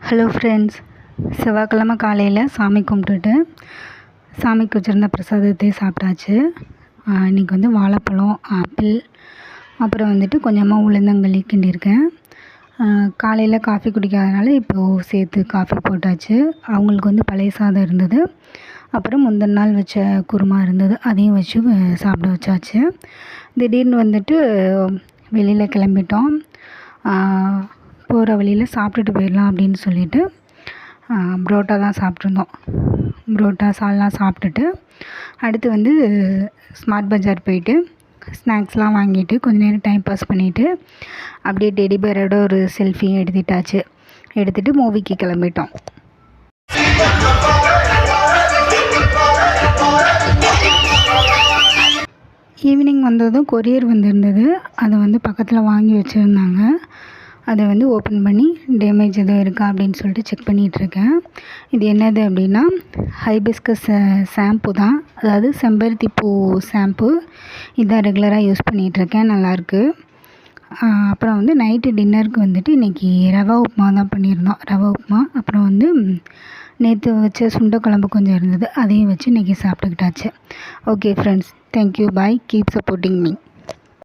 Hello friends, செவ்வாய்க்கிழமை காலையில் சாமி கும்பிட்டுட்டு சாமிக்கு வச்சுருந்த பிரசாதத்தையும் சாப்பிட்டாச்சு. இன்றைக்கி வந்து வாழைப்பழம், ஆப்பிள், அப்புறம் வந்துட்டு கொஞ்சமாக உளுந்தங்களி கிண்டியிருக்கேன். காலையில் காஃபி குடிக்காதனால இப்போது சேர்த்து காஃபி போட்டாச்சு. அவங்களுக்கு வந்து பழைய சாதம் இருந்தது, அப்புறம் முந்தின நாள் வச்ச குருமா இருந்தது, அதையும் வச்சு சாப்பிட வச்சாச்சு. திடீர்னு வந்துட்டு வெளியில் கிளம்பிட்டோம். போகிற வழியில் சாப்பிட்டுட்டு போயிடலாம் அப்படின்னு சொல்லிட்டு புரோட்டா தான் சாப்பிட்ருந்தோம். புரோட்டா சால்னா சாப்பிட்டுட்டு அடுத்து வந்து ஸ்மார்ட் பஜார் போயிட்டு ஸ்நாக்ஸ்லாம் வாங்கிட்டு கொஞ்ச நேரம் டைம் பாஸ் பண்ணிவிட்டு அப்படியே டெடி பேரோட ஒரு செல்ஃபியும் எடுத்துகிட்டு மூவிக்கு கிளம்பிட்டோம். ஈவினிங் வந்ததும் கொரியர் வந்திருந்தது. அதை வந்து பக்கத்தில் வாங்கி வச்சுருந்தாங்க. அதை வந்து ஓப்பன் பண்ணி டேமேஜ் எதுவும் இருக்கா அப்படின்னு சொல்லிட்டு செக் பண்ணிகிட்ருக்கேன். இது என்னது அப்படின்னா ஹைபிஸ்கஸ் ஷாம்பு தான், அதாவது செம்பருத்தி பூ ஷாம்பு. இதான் ரெகுலராக யூஸ் பண்ணிகிட்ருக்கேன், நல்லாயிருக்கு. அப்புறம் வந்து நைட்டு டின்னருக்கு வந்துட்டு இன்றைக்கி ரவா உப்புமா தான் பண்ணியிருந்தோம். ரவா உப்புமா, அப்புறம் வந்து நேற்று வச்ச சுண்டைக்குழம்பு கொஞ்சம் இருந்தது, அதையும் வச்சு இன்றைக்கி சாப்பிட்டுக்கிட்டாச்சு. ஓகே ஃப்ரெண்ட்ஸ், தேங்க்யூ, பாய், கீப் சப்போர்ட்டிங் மீ.